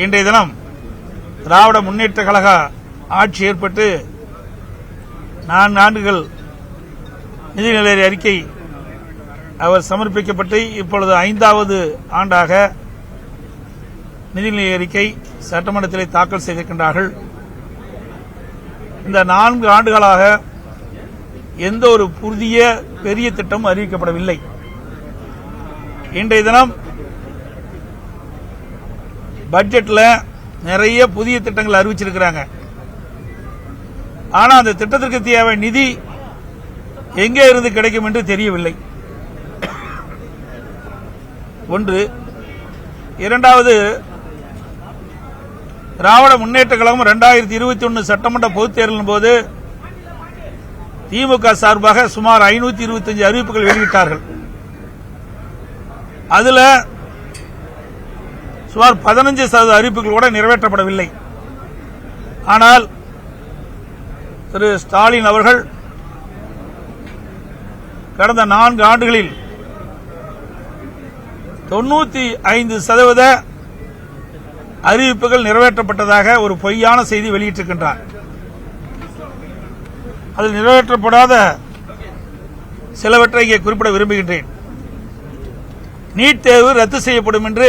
இன்றைய தினம் திராவிட முன்னேற்ற கழக ஆட்சி ஏற்பட்டு 4 ஆண்டுகள் நிதிநிலை அறிக்கை அவர் சமர்ப்பிக்கப்பட்டு இப்பொழுது 5வது ஆண்டாக நிதிநிலை அறிக்கை சட்டமன்றத்தில் தாக்கல் செய்திருக்கின்றார்கள். இந்த 4 ஆண்டுகளாக எந்த ஒரு புதிய பெரிய திட்டம் அறிவிக்கப்படவில்லை. இன்றைய தினம் பட்ஜெட்ல நிறைய புதிய திட்டங்கள் அறிவிச்சிருக்கிறாங்க. ஆனா அந்த திட்டத்திற்கு தேவை நிதி எங்கே இருந்து கிடைக்கும் என்று தெரியவில்லை. ஒன்று. இரண்டாவது, திராவிட முன்னேற்ற கழகம் 2021 சட்டமன்ற பொதுத் தேர்தலின் போது திமுக சார்பாக சுமார் 525 அறிவிப்புகள் வெளியிட்டார்கள். அதுல சுமார் 15% அறிவிப்புகள் கூட நிறைவேற்றப்படவில்லை. ஆனால் திரு ஸ்டாலின் அவர்கள் கடந்த 4 ஆண்டுகளில் 95% அறிவிப்புகள் நிறைவேற்றப்பட்டதாக ஒரு பொய்யான செய்தி வெளியிட்டிருக்கின்றார். அதில் நிறைவேற்றப்படாத சிலவற்றை இங்கே குறிப்பிட விரும்புகின்றேன். நீட் தேர்வு ரத்து செய்யப்படும் என்று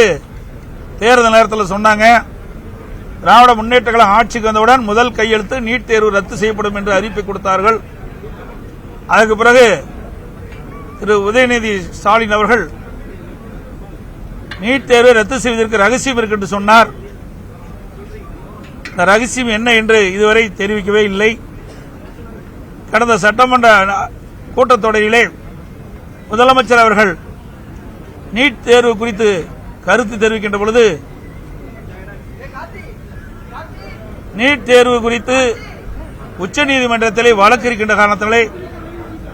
தேர்தல் நேரத்தில் சொன்னாங்க. திராவிட முன்னேற்ற கழகம் ஆட்சிக்கு வந்தவுடன் முதல் கையெழுத்து நீட் தேர்வு ரத்து செய்யப்படும் என்று அறிவிப்பை கொடுத்தார்கள். அதற்கு பிறகு திரு உதயநிதி ஸ்டாலின் அவர்கள் நீட் தேர்வை ரத்து செய்வதற்கு ரகசியம் இருக்கு என்று சொன்னார். இந்த ரகசியம் என்ன என்று இதுவரை தெரிவிக்கவே இல்லை. கடந்த சட்டமன்ற கூட்டத்தொடரிலே முதலமைச்சர் அவர்கள் நீட் தேர்வு குறித்து கருத்து தெரிவிக்கின்ற பொழுது நீட் தேர்வு குறித்து உச்சநீதிமன்றத்திலே வழக்கு இருக்கின்ற காரணத்தினாலே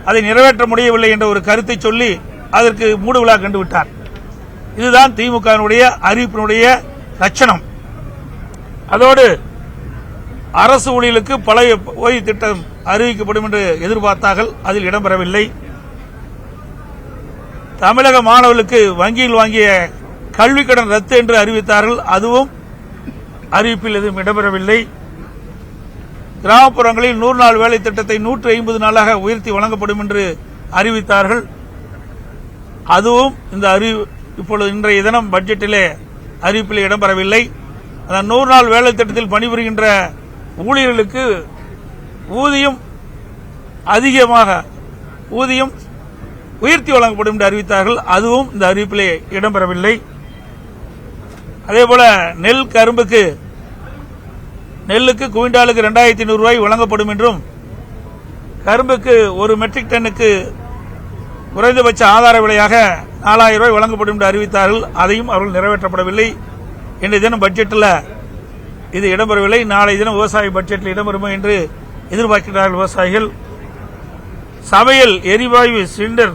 அதை நிறைவேற்ற முடியவில்லை என்ற ஒரு கருத்தை சொல்லி அதற்கு மூடுவிழா கண்டுவிட்டார். இதுதான் திமுகவினுடைய அறிவிப்பினுடைய லட்சணம். அதோடு அரசு ஊழியர்களுக்கு பழைய ஓய்வு திட்டம் அறிவிக்கப்படும் என்று எதிர்பார்த்தார்கள். அதில் இடம்பெறவில்லை. தமிழக மாணவர்களுக்கு வங்கியில் வாங்கிய கல்விக் கடன் ரத்து என்று அறிவித்தார்கள். அதுவும் அறிவிப்பில் எதுவும் இடம்பெறவில்லை. கிராமப்புறங்களில் 100 நாள் வேலை திட்டத்தை 150 நாளாக உயர்த்தி வழங்கப்படும் என்று அறிவித்தார்கள். அதுவும் இந்த இப்பொழுது இன்றைய தினம் பட்ஜெட்டிலே அறிவிப்பில் இடம்பெறவில்லை. அந்த 100 நாள் வேலை திட்டத்தில் பணிபுரிகின்ற ஊழியர்களுக்கு ஊதியம் அதிகமாக உயர்த்தி வழங்கப்படும் என்று அறிவித்தார்கள். அதுவும் இந்த அறிவிப்பிலே இடம்பெறவில்லை. அதேபோல நெல்லுக்கு குவிண்டாலுக்கு 2500 ரூபாய் வழங்கப்படும் என்றும் கரும்புக்கு ஒரு மெட்ரிக் டன்னுக்கு குறைந்தபட்ச ஆதார விலையாக 4000 ரூபாய் வழங்கப்படும் என்று அறிவித்தார்கள். அதையும் அவர்கள் நிறைவேற்றப்படவில்லை. இன்றைய தினம் பட்ஜெட்டில் இது இடம்பெறவில்லை. நாளை தினம் விவசாய பட்ஜெட்டில் இடம்பெறும் என்று எதிர்பார்க்கிறார்கள் விவசாயிகள். சமையல் எரிவாயு சிலிண்டர்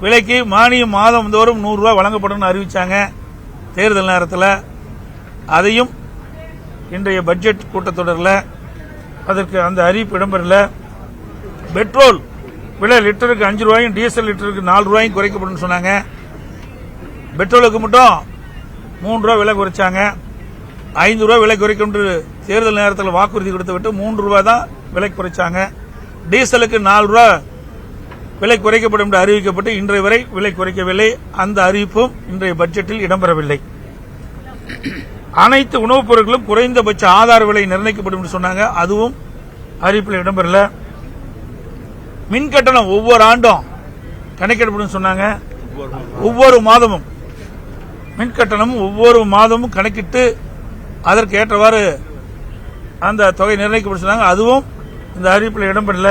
விலைக்கு மானியம் மாதந்தோறும் 100 ரூபாய் வழங்கப்படும் அறிவிச்சாங்க தேர்தல் நேரத்தில். அதையும் இன்றைய பட்ஜெட் கூட்டத்தொடரில் அதற்கு அந்த அறிவிப்பு இடம்பெறல. பெட்ரோல் விலை லிட்டருக்கு 5 ரூபாயும் டீசல் லிட்டருக்கு 4 ரூபாயும் குறைக்கப்படும் சொன்னாங்க. பெட்ரோலுக்கு மட்டும் 3 ரூபாய் விலை குறைச்சாங்க. 5 ரூபாய் விலை குறைக்கும் என்று தேர்தல் நேரத்தில் வாக்குறுதி கொடுத்துவிட்டு 3 ரூபாய் தான் விலை குறைச்சாங்க. டீசலுக்கு 4 ரூபாய் விலை குறைக்கப்படும் என்று அறிவிக்கப்பட்டு இன்றைய வரை விலை குறைக்கவில்லை. அந்த அறிவிப்பும் இன்றைய பட்ஜெட்டில் இடம்பெறவில்லை. அனைத்து உணவுப் பொருட்களும் குறைந்தபட்ச ஆதார விலை நிர்ணயிக்கப்படும் என்று சொன்னாங்க. அதுவும் அறிவிப்பில் இடம்பெறல. மின் கட்டணம் ஒவ்வொரு ஆண்டும் கணக்கிடப்படும் சொன்னாங்க. ஒவ்வொரு மாதமும் மின் கட்டணம் ஒவ்வொரு மாதமும் கணக்கிட்டு அதற்கு ஏற்றவாறு அந்த தொகை நிர்ணயிக்கப்படும் சொன்னாங்க. அதுவும் இந்த அறிவிப்பில் இடம்பெறல.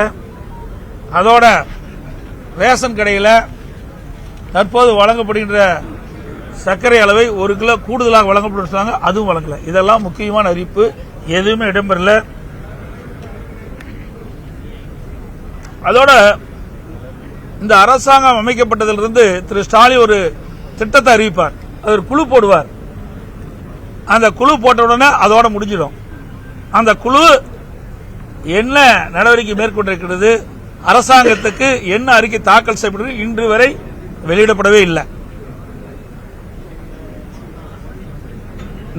அதோட ரேஷன் கடையில் தற்போது வழங்கப்படுகின்ற சர்க்கரை அளவை 1 கிலோ கூடுதலாக வழங்கப்படும் சொன்னாங்க. அதுவும் வழங்கல. இதெல்லாம் முக்கியமான அறிவிப்பு. எதுவுமே இடம்பெறல. அதோட இந்த அரசாங்கம் அமைக்கப்பட்டதிலிருந்து திரு ஸ்டாலின் ஒரு திட்டத்தை அறிவிப்பார். அது ஒரு குழு போடுவார். அந்த குழு போட்ட உடனே அதோட முடிஞ்சிடும். அந்த குழு என்ன நடவடிக்கை மேற்கொண்டிருக்கிறது, அரசாங்கத்துக்கு என்ன அறிக்கை தாக்கல் செய்யப்பட்டது இன்று வரை வெளியிடப்படவே இல்லை.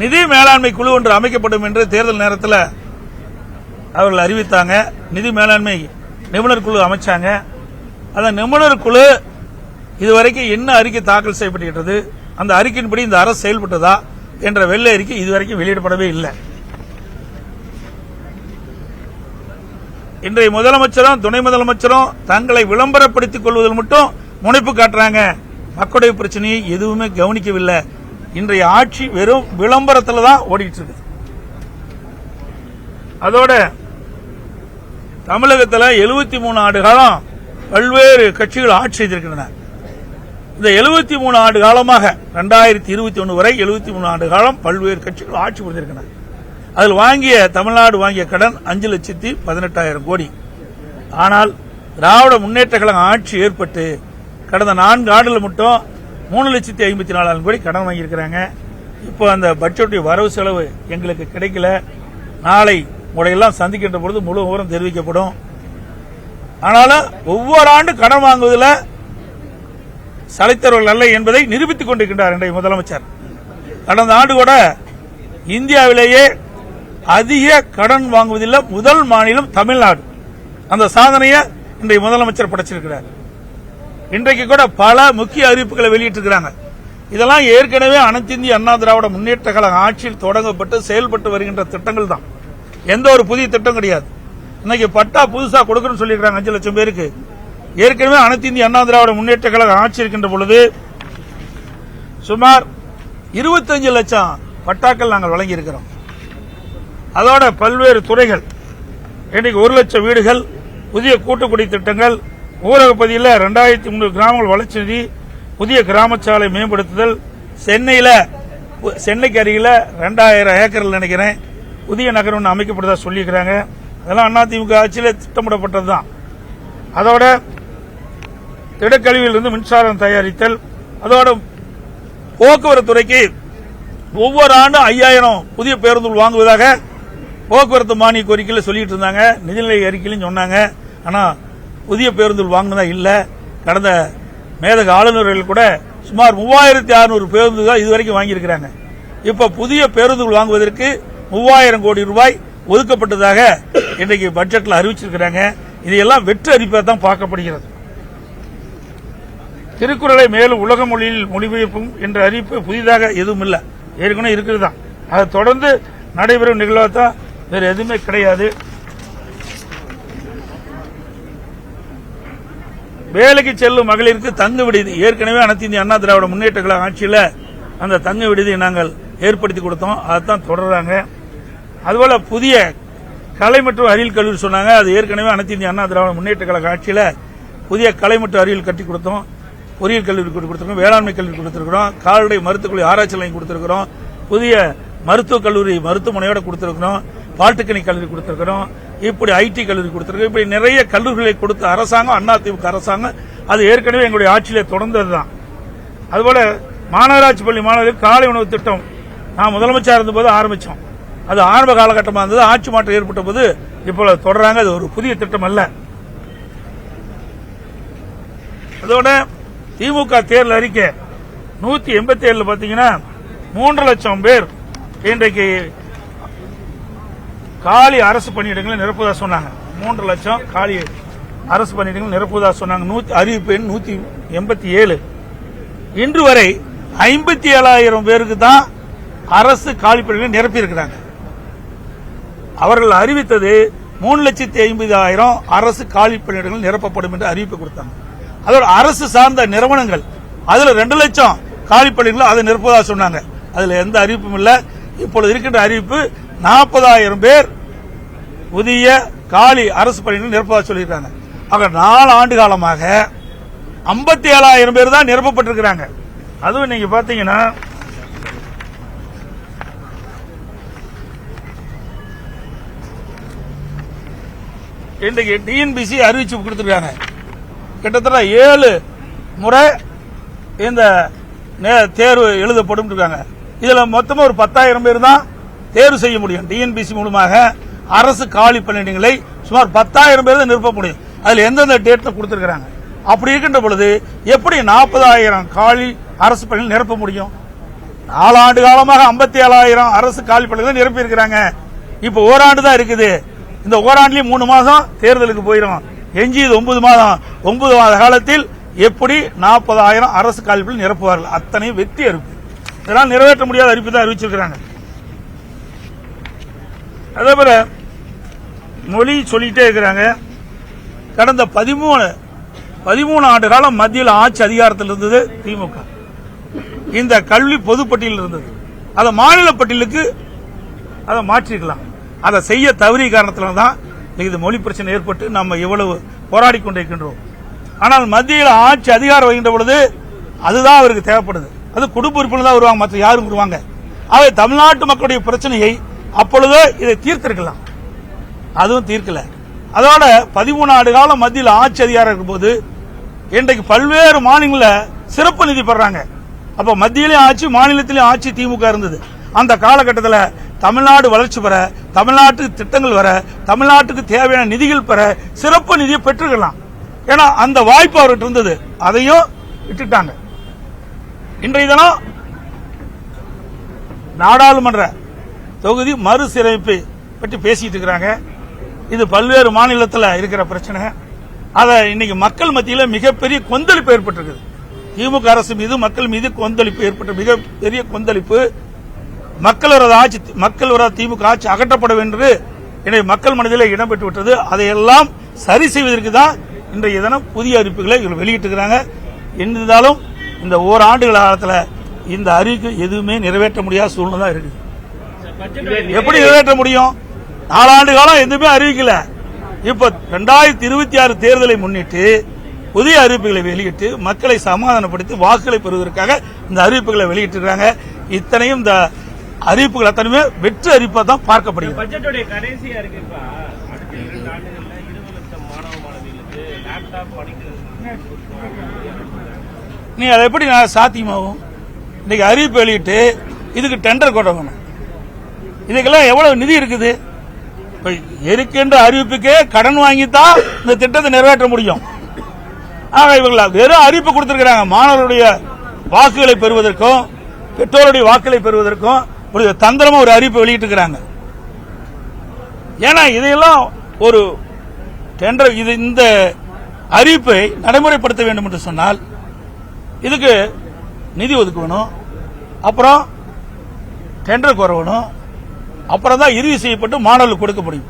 நிதி மேலாண்மை குழு ஒன்று அமைக்கப்படும் என்று தேர்தல் நேரத்தில் அவர்கள் அறிவித்தாங்க. நிதி மேலாண்மை நிபுணர் குழு அமைச்சாங்க. அந்த நிபுணர் குழு இதுவரைக்கும் என்ன அறிக்கை தாக்கல் செய்யப்பட்டிருக்கிறது, அந்த அறிக்கையின்படி இந்த அரசு செயல்பட்டதா என்ற வெள்ளை அறிக்கை இதுவரைக்கும் வெளியிடப்படவே இல்லை. இன்றைய முதலமைச்சரும் துணை முதலமைச்சரும் தங்களை விளம்பரப்படுத்திக் கொள்வதில் மட்டும் முனைப்பு காட்டுறாங்க. மக்களுடைய பிரச்சனையை எதுவுமே கவனிக்கவில்லை. இன்றைய ஆட்சி வெறும் விளம்பரத்தில் தான் ஓடிட்டு இருக்கு. அதோட தமிழகத்தில் 73 ஆண்டு காலம் பல்வேறு கட்சிகள் ஆட்சி செய்திருக்கின்றன. இந்த 73 ஆண்டு காலமாக 2021 வரை 73 ஆண்டு காலம் பல்வேறு கட்சிகள் ஆட்சி புரிந்திருக்கின்றன. அதில் தமிழ்நாடு வாங்கிய கடன் 5,18,000 கோடி. ஆனால் திராவிட முன்னேற்ற கழகம் ஆட்சி ஏற்பட்டு கடந்த 4 ஆண்டுகள் மட்டும் 3,54,000 கோடி கடன் வாங்கியிருக்கிறாங்க. இப்போ அந்த பட்ஜெட்டுடைய வரவு செலவு எங்களுக்கு கிடைக்கல. நாளை உடையெல்லாம் சந்திக்கின்ற பொழுது முழு விவரம் தெரிவிக்கப்படும். ஆனாலும் ஒவ்வொரு ஆண்டு கடன் வாங்குவதில் சளைத்தவர்கள் அல்ல என்பதை நிரூபித்துக் கொண்டிருக்கின்றார் இன்றைய முதலமைச்சர். கடந்த ஆண்டு கூட இந்தியாவிலேயே அதிக கடன் வாங்குவதில் முதல் மாநிலம் தமிழ்நாடு. அந்த சாதனையை இன்றைய முதலமைச்சர் படைச்சிருக்கிறார். இன்றைக்கு கூட பல முக்கிய அறிவிப்புகளை வெளியிட்டிருக்கிறாங்க. இதெல்லாம் ஏற்கனவே அனைத்து இந்திய அண்ணா திராவிட முன்னேற்ற கழக ஆட்சியில் தொடங்கப்பட்டு செயல்பட்டு வருகின்ற திட்டங்கள் தான். எந்த ஒரு புதிய திட்டம் கிடையாது. இன்னைக்கு பட்டா புதுசா கொடுக்கணும்னு சொல்லியிருக்காங்க 5 லட்சம் பேருக்கு. ஏற்கனவே அனைத்து இந்திய அண்ணா திராவிட முன்னேற்ற கழக ஆட்சி இருக்கின்ற பொழுது சுமார் 25 லட்சம் பட்டாக்கள் நாங்கள் வழங்கியிருக்கிறோம். அதோட பல்வேறு துறைகள் இன்னைக்கு 1 லட்சம் வீடுகள், புதிய கூட்டுக்குடி திட்டங்கள், ஊரக பகுதியில் 2300 கிராமங்கள் வளர்ச்சி நிதி, புதிய கிராம சாலை மேம்படுத்துதல், சென்னைக்கு அருகில் 2000 ஏக்கர்கள் நினைக்கிறேன் புதிய நகரம் ஒன்று அமைக்கப்படுதா சொல்லியிருக்கிறாங்க. அதெல்லாம் அதிமுக ஆட்சியில் திட்டமிடப்பட்டதுதான். அதோட திடக்கழிவிலிருந்து மின்சாரம் தயாரித்தல், அதோட போக்குவரத்து துறைக்கு ஒவ்வொரு ஆண்டும் 5000 புதிய பேருந்துகள் வாங்குவதாக போக்குவரத்து மானிய கோரிக்கையில் சொல்லிட்டு இருந்தாங்க. நிதிநிலை அறிக்கையிலும் சொன்னாங்க. ஆனால் புதிய பேருந்துகள் வாங்கினதா இல்லை. கடந்த மேதக ஆளுநர்கள் கூட சுமார் 3600 பேருந்துகள் இதுவரைக்கும் வாங்கியிருக்கிறாங்க. இப்ப புதிய பேருந்துகள் வாங்குவதற்கு 3000 கோடி ரூபாய் ஒதுக்கப்பட்டதாக இன்றைக்கு பட்ஜெட்டில் அறிவிச்சிருக்கிறாங்க. இதையெல்லாம் வெற்றி அறிப்பை தான் பார்க்கப்படுகிறது. திருக்குறளை மேலும் உலக மொழியில் மொழிபெயர்ப்பும் என்ற அறிவிப்பு புதிதாக எதுவும் இல்லை, ஏற்கனவே இருக்கிறது தான். அதை தொடர்ந்து நடைபெறும் நிகழ்வாதான், வேற எதுவுமே கிடையாது. வேலைக்கு செல்லும் மகளிருக்கு தங்கு விடுதி ஏற்கனவே அனைத்து இந்திய அண்ணா திராவிட முன்னேற்ற கழக ஆட்சியில் அந்த தங்கு விடுதியை நாங்கள் ஏற்படுத்தி கொடுத்தோம். அதைத்தான் தொடர்றாங்க. அதுபோல புதிய கலை மற்றும் அறிவியல் கல்லூரி சொன்னாங்க. அது ஏற்கனவே அனைத்து இந்திய அண்ணா திராவிட முன்னேற்ற கழக ஆட்சியில் புதிய கலை மற்றும் அறிவியல் கட்டி கொடுத்தோம். பொறியியல் கல்லூரி கொடுத்திருக்கிறோம், வேளாண்மை கல்லூரி கொடுத்திருக்கிறோம், கால்நடை மருத்துவக் ஆராய்ச்சி நிலையம் கொடுத்திருக்கிறோம், புதிய மருத்துவக் கல்லூரி மருத்துவமனையோட கொடுத்திருக்கிறோம், பாலிடெக்னிக் கல்லூரி கொடுத்திருக்கிறோம், இப்படி ஐடி கல்லூரி கொடுத்திருக்கிறோம். இப்படி நிறைய கல்லூரிகளை கொடுத்த அரசாங்கம் அதிமுக அரசாங்கம். அது ஏற்கனவே எங்களுடைய ஆட்சியிலே தொடர்ந்ததுதான். அதுபோல மாநகராட்சி பள்ளி மாணவர்களுக்கு காலை உணவு திட்டம் நான் முதலமைச்சர் இருந்தபோது ஆரம்பிச்சோம். அது ஆரம்ப காலகட்டமாக இருந்தது. ஆட்சி மாற்றம் ஏற்பட்ட போது இப்போ தொடர்றாங்க. அது ஒரு புதிய திட்டம் அல்ல. அதோட திமுக தேர்தல் அறிக்கை 187 பாத்தீங்கன்னா 3 லட்சம் பேர் இன்றைக்கு காலி அரசு பணியிடங்களை நிரப்புவதா சொன்னாங்க. 3 லட்சம் காலி அரசு பணியிடங்கள் நிரப்புவதா சொன்னாங்க. அறிவிப்பு எண் 187. இன்று வரை 57,000 பேருக்கு தான் அரசு காலி பணிகளை நிரப்பி இருக்கிறாங்க. அவர்கள் அறிவித்தது 3,50,000 அரசு காலி பணியிடங்கள் நிரப்பப்படும் என்று அறிவிப்பு கொடுத்தாங்க. அதோட அரசு சார்ந்த நிறுவனங்கள் அதுல 2 லட்சம் காலி பணியிடங்கள் அதை நிரப்புவதா சொன்னாங்க. அதுல எந்த அறிவிப்பும் இல்ல. இப்பொழுது இருக்கின்ற அறிவிப்பு 40,000 பேர் புதிய காலி அரசு பணியிடங்கள் நிரப்புவதா சொல்லியிருக்காங்க. ஆக 4 ஆண்டு காலமாக 57,000 பேர் தான் நிரப்பப்பட்டிருக்கிறாங்க. அதுவும் நீங்க பாத்தீங்கன்னா இன்றைக்கு டிஎன்பிசி அறிவிச்சு கொடுத்திருக்காங்க. கிட்டத்தட்ட 7 முறை இந்த தேர்வு எழுதப்படும் இருக்காங்க. இதுல மொத்தமா ஒரு 10,000 பேர் தான் தேர்வு செய்ய முடியும். டிஎன்பிசி மூலமாக அரசு காலி பணியிடங்களை சுமார் 10,000 பேர் தான் நிரப்ப முடியும். அதுல எந்தெந்த டேட்ல கொடுத்திருக்காங்க. அப்படி இருக்கின்ற பொழுது எப்படி 40,000 காலி அரசு பணியில் நிரப்ப முடியும்? 4 ஆண்டு காலமாக 57,000 அரசு காலி பணிகளை நிரப்பி இருக்கிறாங்க. இப்ப ஓராண்டு தான் இருக்குது. இந்த ஓராண்டுலயும் 3 மாதம் தேர்தலுக்கு போயிடும். எஞ்சியது 9 மாதம். 9 மாத காலத்தில் எப்படி 40,000 அரசு காலி பணிகள் நிரப்புவார்கள்? அத்தனை வெற்றி அறிவிப்பு. இதெல்லாம் நிறைவேற்ற முடியாத அறிவிப்பு தான் அறிவிச்சிருக்கிறாங்க. அதே போல மொழி சொல்லிட்டே இருக்கிறாங்க. கடந்த 13 ஆண்டு காலம் மத்தியில் ஆட்சி அதிகாரத்தில் இருந்தது திமுக. இந்த கல்வி பொதுப்பட்டியல் இருந்தது. அதை மாநில பட்டியலுக்கு அதை மாற்றிருக்கலாம். அதை செய்ய தவறிய காரணத்தில் தான் இது மொழி பிரச்சனை ஏற்பட்டு நம்ம இவ்வளவு போராடி கொண்டிருக்கின்றோம். ஆனால் மத்தியில் ஆட்சி அதிகாரம் வருகின்ற பொழுது அதுதான் அவருக்கு தேவைப்படுது. அது குடும்ப உறுப்பினர் தான் வருவாங்க, மற்ற யாரும் வருவாங்க. அவை தமிழ்நாட்டு மக்களுடைய பிரச்சனையை அப்பொழுது இதை தீர்த்திருக்கலாம். அதுவும் தீர்க்கல. அதோட 13 ஆண்டு காலம் மத்தியில் ஆட்சி அதிகாரம் இருக்கும்போது இன்றைக்கு பல்வேறு மாநிலங்களில் சிறப்பு நிதி பெறாங்க. அப்ப மத்தியிலே ஆட்சி மாநிலத்திலே ஆட்சி திமுக இருந்தது. அந்த காலகட்டத்தில் தமிழ்நாடு வளர்ச்சி பெற, தமிழ்நாட்டுக்கு திட்டங்கள் வர, தமிழ்நாட்டுக்கு தேவையான நிதிகள் பெற சிறப்பு நிதியை பெற்றுக்கலாம். ஏன்னா அந்த வாய்ப்பு அவர்கிட்ட இருந்தது. அதையும் விட்டுட்டாங்க. இன்றைய தினம் நாடாளுமன்ற தொகுதி மறுசீரமைப்பை பற்றி பேசிட்டு இருக்கிறாங்க. இது பல்வேறு மாநிலத்தில் இருக்கிற பிரச்சனை. அதை இன்னைக்கு மக்கள் மத்தியில் மிகப்பெரிய கொந்தளிப்பு ஏற்பட்டிருக்குது. திமுக அரசு மீது மக்கள் மீது கொந்தளிப்பு ஏற்பட்ட மிகப்பெரிய கொந்தளிப்பு. மக்கள் விரோத திமுக ஆட்சி அகற்றப்பட வேண்டும் என்று மக்கள் மனதில் இடம்பெற்று விட்டது. அதையெல்லாம் சரி செய்வதற்கு தான் இன்றைய தினம் புதிய அறிவிப்புகளை இவர்கள் வெளியிட்டிருக்கிறாங்க. இருந்தாலும் இந்த ஓராண்டு காலத்தில் இந்த அறிவிப்பு எதுவுமே நிறைவேற்ற முடியாத சூழ்நிலை தான் இருக்குது. எப்படி நிறைவேற்ற முடியும்? 4 ஆண்டு காலம் எதுவுமே அறிவிக்கல. இப்ப 2026 தேர்தலை முன்னிட்டு புதிய அறிவிப்புகளை வெளியிட்டு மக்களை சமாதானப்படுத்தி வாக்குகளை பெறுவதற்காக இந்த அறிவிப்புகளை வெளியிட்டிருக்காங்க. இத்தனையும் இந்த அறிவிப்புகள் அத்தனையுமே வெற்றி அறிவிப்பா தான் பார்க்கப்படுகிறது. பட்ஜெட்டோட கடைசி அறிவிப்பா அடுத்த 2 ஆண்டுகள்ல 20 லட்சம் மாணவ மாணவிகளுக்கு லேப்டாப் படிக்கிறது நீ அதை எப்படி சாத்தியமாகும்? இன்னைக்கு அறிவிப்பு வெளியிட்டு இதுக்கு டெண்டர் கொடுக்கணும். இதுக்கெல்லாம் எவ்வளவு நிதி இருக்குது? இருக்கின்ற அறிவிப்புக்கே கடன் வாங்கித்தான் இந்த திட்டத்தை நிறைவேற்ற முடியும். இவர்கள் வெறும் அறிவிப்பு கொடுத்திருக்கிறாங்க. மாணவருடைய வாக்குகளை பெறுவதற்கும் பெற்றோருடைய வாக்குகளை பெறுவதற்கும் ஒரு தந்திரமா ஒரு அறிவிப்பு வெளியிட்டிருக்கிறாங்க. ஏன்னா இதையெல்லாம் ஒரு டெண்டர் இந்த அறிவிப்பை நடைமுறைப்படுத்த வேண்டும் என்று சொன்னால் இதுக்கு நிதி ஒதுக்கணும், அப்புறம் டெண்டர் கோரணும், அப்புறம் தான் இறுதி செய்யப்பட்டு மாணவர்களுக்கு கொடுக்க முடியும்.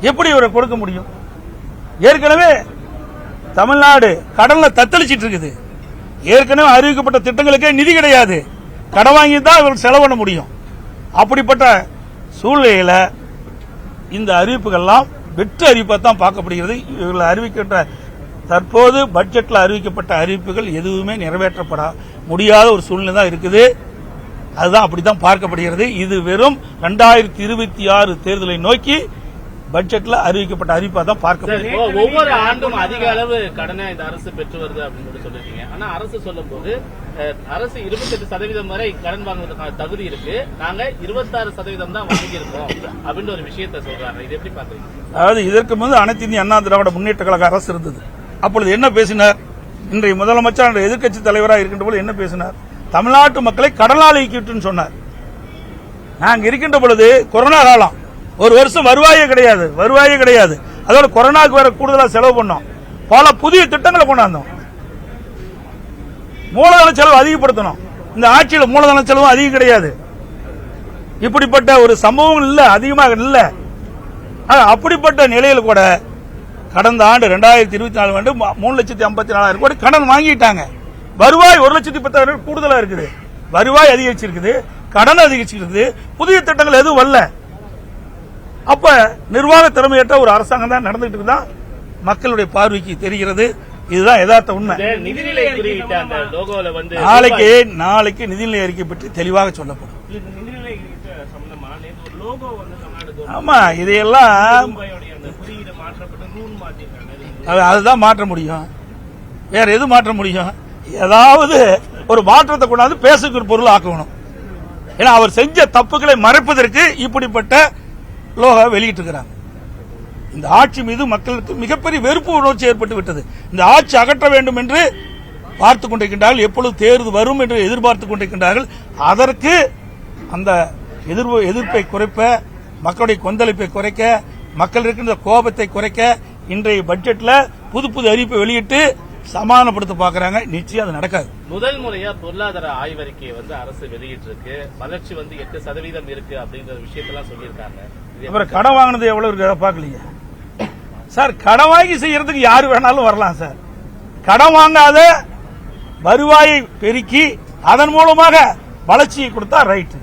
எப்படி இவரை கொடுக்க முடியும்? ஏற்கனவே தமிழ்நாடு கடல்ல தத்தளிச்சிட்டு இருக்குது. ஏற்கனவே அறிவிக்கப்பட்ட திட்டங்களுக்கே நிதி கிடையாது. கடன் வாங்கி தான் இவர்கள் செலவு பண்ண முடியும். அப்படிப்பட்ட சூழ்நிலையில இந்த அறிவிப்புகள்லாம் வெற்று அறிவிப்பா தான் பார்க்கப்படுகிறது. இவர்கள் அறிவிக்கின்ற தற்போது பட்ஜெட்டில் அறிவிக்கப்பட்ட அறிவிப்புகள் எதுவுமே நிறைவேற்றப்பட முடியாத ஒரு சூழ்நிலை தான் இருக்குது. அதுதான் அப்படித்தான் பார்க்கப்படுகிறது. இது வெறும் 2026 தேர்தலை நோக்கி பட்ஜெட்ல அறிவிக்கப்பட்ட அறிவிப்பா தான் பார்க்கப்படுகிறது. ஒவ்வொரு ஆண்டும் அதிக அளவு கடனை இந்த அரசு பெற்று வருது அப்படின்னு சொல்லிருக்கீங்க. ஆனா அரசு சொல்லும் போது அரசு 28% வரை கடன் வாங்குவதற்கான தகுதி இருக்கு, நாங்க 26% தான் வாங்கியிருக்கோம் அப்படின்னு ஒரு விஷயத்த சொல்றாங்க. இது எப்படி பாக்குறீங்க? அதாவது இதற்கு முன்பு அனைத்து இந்திய அண்ணா திராவிட முன்னேற்ற கழக அரசு இருந்தது. அப்பொழுது என்ன பேசினார்? இன்றைய முதலமைச்சர் எதிர்க்கட்சி தலைவராக இருக்கின்ற போது என்ன பேசினார்? தமிழ்நாட்டு மக்களை கடனாளிக்கிட்டு சொன்னார். நாங்க இருக்கின்ற பொழுது கொரோனா காலம், ஒரு வருஷம் வருவாயே கிடையாது. அதோட கொரோனாக்கு வேற கூடுதலா செலவு பண்ணோம். பல புதிய திட்டங்களை கொண்டாந்தோம். மூலதன செலவு அதிகப்படுத்தணும். இந்த ஆட்சியில் மூலதன செலவு அதிகம் கிடையாது. இப்படிப்பட்ட ஒரு சம்பவம் இல்ல, அதிகமாக இல்ல. அப்படிப்பட்ட நிலையில் கூட கடந்த ஆண்டு 2024 ஆண்டு 3,54,000 கோடி கடன் வாங்கிட்டாங்க. வருவாய் 1,10,000 கூடுதலா இருக்குது. வருவாய் அதிகரிச்சிருக்குது, கடன் அதிகரிச்சிருக்குது, புதிய திட்டங்கள் எதுவும் வரல. அப்ப நிர்வாக திறமையற்ற ஒரு அரசாங்கம் தான் நடந்துட்டு இருக்குதா மக்களுடைய பார்வைக்கு தெரிகிறது. இதுதான் யதார்த்த உண்மை. நாளைக்கு நிதிநிலை அறிக்கை பற்றி தெளிவாக சொல்லப்படும். ஆமா, இதையெல்லாம் அதுதான் மாற்ற முடியும். வேற எது மாற்ற முடியும்? ஏதாவது ஒரு மாற்றத்தை கொண்டாந்து பேசுக்கு ஒரு பொருள் ஆக்கணும். ஏன்னா அவர் செஞ்ச தப்புகளை மறைப்பதற்கு இப்படிப்பட்ட லோகோ வெளியிட்டிருக்கிறாங்க. இந்த ஆட்சி மீது மக்களுக்கு மிகப்பெரிய வெறுப்பு உணர்ச்சி ஏற்பட்டு விட்டது. இந்த ஆட்சி அகற்ற வேண்டும் என்று பார்த்துக் கொண்டிருக்கின்றார்கள். எப்பொழுது தேர்வு வரும் என்று எதிர்பார்த்துக் கொண்டிருக்கின்றார்கள். அதற்கு அந்த எதிர்ப்பை குறைப்ப, மக்களுடைய கொந்தளிப்பை குறைக்க, மக்கள் இருக்கின்ற கோபத்தை குறைக்க இன்றைய பட்ஜெட்ல புது அறிவிப்பை வெளியிட்டு சமாதானப்படுத்த பாக்குறாங்க. நிச்சயம் அது நடக்காது. முதல் முறையா பொருளாதார ஆய்வறிக்கையை அரசு வெளியிட்டிருக்கு. வளர்ச்சி 8% இருக்கு அப்படிங்கிற விஷயத்தெல்லாம் சொல்லியிருக்காங்க. அப்புறம் கடன் வாங்கினது எவ்வளவு இருக்கு அதை பாக்கலீங்க சார். கடன் வாங்கி செய்யறதுக்கு யாரு வேணாலும் வரலாம் சார். கடன் வாங்காத வருவாயை பெருக்கி அதன் மூலமாக வளர்ச்சியை கொடுத்தா ரைட்,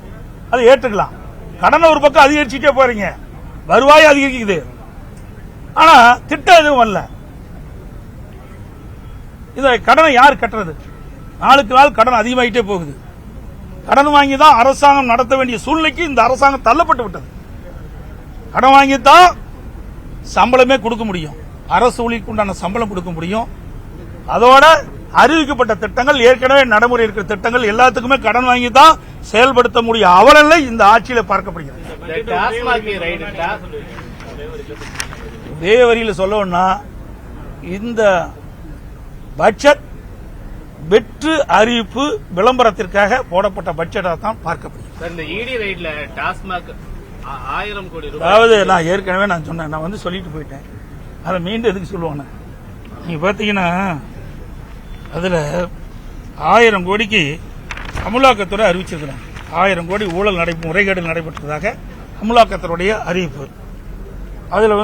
அதை ஏற்றுக்கலாம். கடனை ஒரு பக்கம் அதிகரிச்சுட்டே போறீங்க, வருவாய் அதிகரிக்குது, ஆனா திட்டம் எதுவும் வரல. இதை கடனை யார் கட்டுறது? நாளுக்கு நாள் கடன் அதிகமாகிட்டே போகுது. கடன் வாங்கிதான் அரசாங்கம் நடத்த வேண்டிய சூழ்நிலைக்கு இந்த அரசாங்கம் தள்ளப்பட்டு விட்டது. கடன் வாங்கித்தான் சம்பளமே கொடுக்க முடியும், அரசு ஊழியருக்கு உண்டான சம்பளம் கொடுக்க முடியும். அதோட அறிவிக்கப்பட்ட திட்டங்கள், ஏற்கனவே நடைமுறை இருக்கிற திட்டங்கள் எல்லாத்துக்குமே கடன் வாங்கி தான் செயல்படுத்த முடியும். அவலநிலை இந்த ஆட்சியில பார்க்கப்படுகிறது. ஒரே வரியில் சொல்லணும்னா இந்த பட்ஜெட் வெற்று அறிவிப்பு விளம்பரத்திற்காக போடப்பட்ட பட்ஜெட்டாக தான் பார்க்கப்படுகிறது. இந்த இடி ரைட்ல டாஸ்மாக் 1000 கோடி ரூபாய், அதாவது நான் ஏற்கனவே சொன்னேன், நான் சொல்லிட்டு போயிட்டேன், அதை மீண்டும் எதுக்கு சொல்லுவாங்க? நீங்க பாத்தீங்கன்னா அதுல 1000 கோடிக்கு அமலாக்கத்துறை அறிவிச்சிருக்கிறாங்க. 1000 கோடி ஊழல் முறைகேடு நடைபெற்றதாக அமலாக்கத்துறையுடைய அறிவிப்பு. அதுல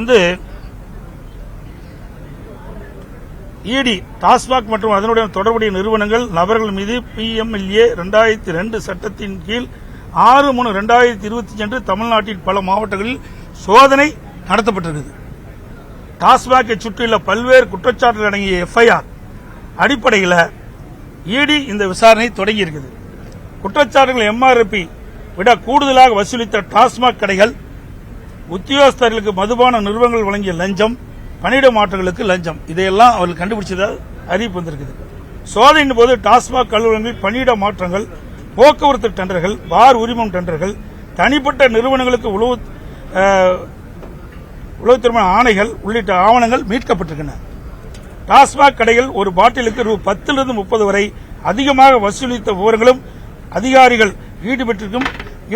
இடி டாஸ்மாக் மற்றும் அதனுடைய தொடர்புடைய நிறுவனங்கள் நபர்கள் மீது PMLA 2002 சட்டத்தின் கீழ் 6/3/2025 அன்று தமிழ்நாட்டின் பல மாவட்டங்களில் சோதனை நடத்தப்பட்டிருக்கிறது. டாஸ்மாகை சுற்றியுள்ள பல்வேறு குற்றச்சாட்டுகள் அடங்கிய FIR அடிப்படையில் இடி இந்த விசாரணை தொடங்கியிருக்கிறது. குற்றச்சாட்டுகள் MRP விட கூடுதலாக வசூலித்த டாஸ்மாக் கடைகள், உத்தியோகஸ்தர்களுக்கு மதுபான நிறுவனங்கள் வழங்கிய லஞ்சம், பணியிட மாற்றங்களுக்கு லஞ்சம், இதையெல்லாம் அவர்கள் கண்டுபிடிச்சதாக அறிவிப்பு வந்திருக்குது. சோதனையின் போது டாஸ்மாக் கல்லூரிகளில் பணியிட மாற்றங்கள், போக்குவரத்து டெண்டர்கள், பார் உரிமம் டெண்டர்கள், தனிப்பட்ட நிறுவனங்களுக்கு உளவுத்துறை ஆணைகள் உள்ளிட்ட ஆவணங்கள் மீட்கப்பட்டிருக்கின்றன. டாஸ்மாக் கடைகள் ஒரு பாட்டிலுக்கு ரூ. 10 - 30 வரை அதிகமாக வசூலித்த விவரங்களும் அதிகாரிகள்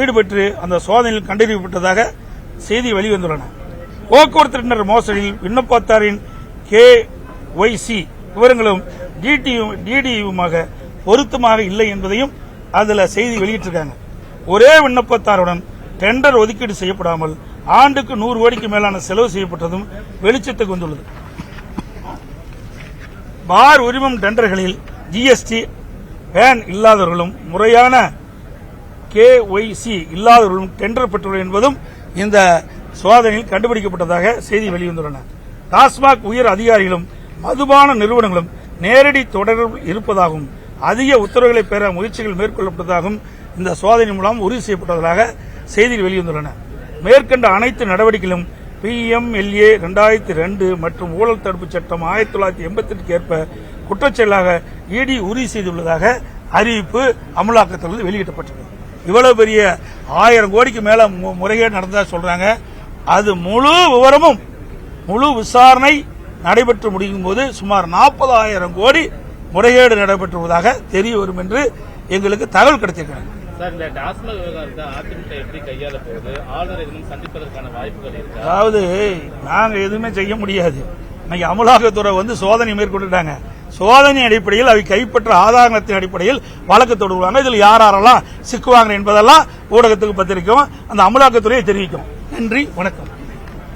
ஈடுபட்டு அந்த சோதனையில் கண்டறியப்பட்டதாக செய்தி வெளிவந்துள்ளன. போக்குவரத்து டெண்டர் மோசடியில் விண்ணப்பத்தாரின் KYC விவரங்களும் DDயுமாக பொருத்தமாக இல்லை என்பதையும் அதுல செய்தி வெளியிட்டிருக்காங்க. ஒரே விண்ணப்பத்தாருடன் டெண்டர் ஒதுக்கீடு செய்யப்படாமல் ஆண்டுக்கு 100 கோடிக்கு மேலான செலவு செய்யப்பட்டதும் வெளிச்சத்துக்கு வந்துள்ளது. பார் உரிமம் டெண்டர்களில் GST பேன் இல்லாதவர்களும் முறையான KYC இல்லாதவர்களும் டெண்டர் பெற்றுள்ளனர் என்பதும் இந்த சோதனையில் கண்டுபிடிக்கப்பட்டதாக செய்தி வெளிவந்துள்ளன. டாஸ்மாக் உயர் அதிகாரிகளும் மதுபான நிறுவனங்களும் நேரடி தொடர்பில் இருப்பதாகவும் அதிக உத்தரவுகளை பெற முயற்சிகள் மேற்கொள்ளப்பட்டதாகவும் இந்த சோதனை மூலம் உறுதி செய்யப்பட்டதாக செய்திகள் வெளிவந்துள்ளன. மேற்கண்ட அனைத்து நடவடிக்கைகளும் PMLA 2002 மற்றும் ஊழல் தடுப்பு சட்டம் 1988 ஏற்ப குற்றச்செயலாக ED உறுதி செய்துள்ளதாக அறிவிப்பு அமலாக்கத்தில் வெளியிடப்பட்டது. இவ்வளவு பெரிய 1000 கோடிக்கு மேல முறைகேடு நடந்ததா சொல்றாங்க. அது முழு விவரமும் முழு விசாரணை நடைபெற்று முடியும் போது சுமார் 40,000 கோடி முறைகேடு நடைபெற்றுவதாக தெரிய வரும் என்று எங்களுக்கு தகவல் கிடைத்திருக்கிறது. அதாவது நாங்க எதுவுமே செய்ய முடியாது. இன்னைக்கு அமலாக்கத்துறை சோதனை மேற்கொண்டுட்டாங்க. சோதனை அடிப்படையில் அவை கைப்பற்ற ஆதாரத்தின் அடிப்படையில் வழக்கு தொடருவாங்க. இதில் யாரெல்லாம் சிக்குவாங்க என்பதெல்லாம் ஊடகத்துக்கு பத்திரிக்கும், அந்த அமலாக்கத்துறையை தெரிவிக்கும். நன்றி, வணக்கம்.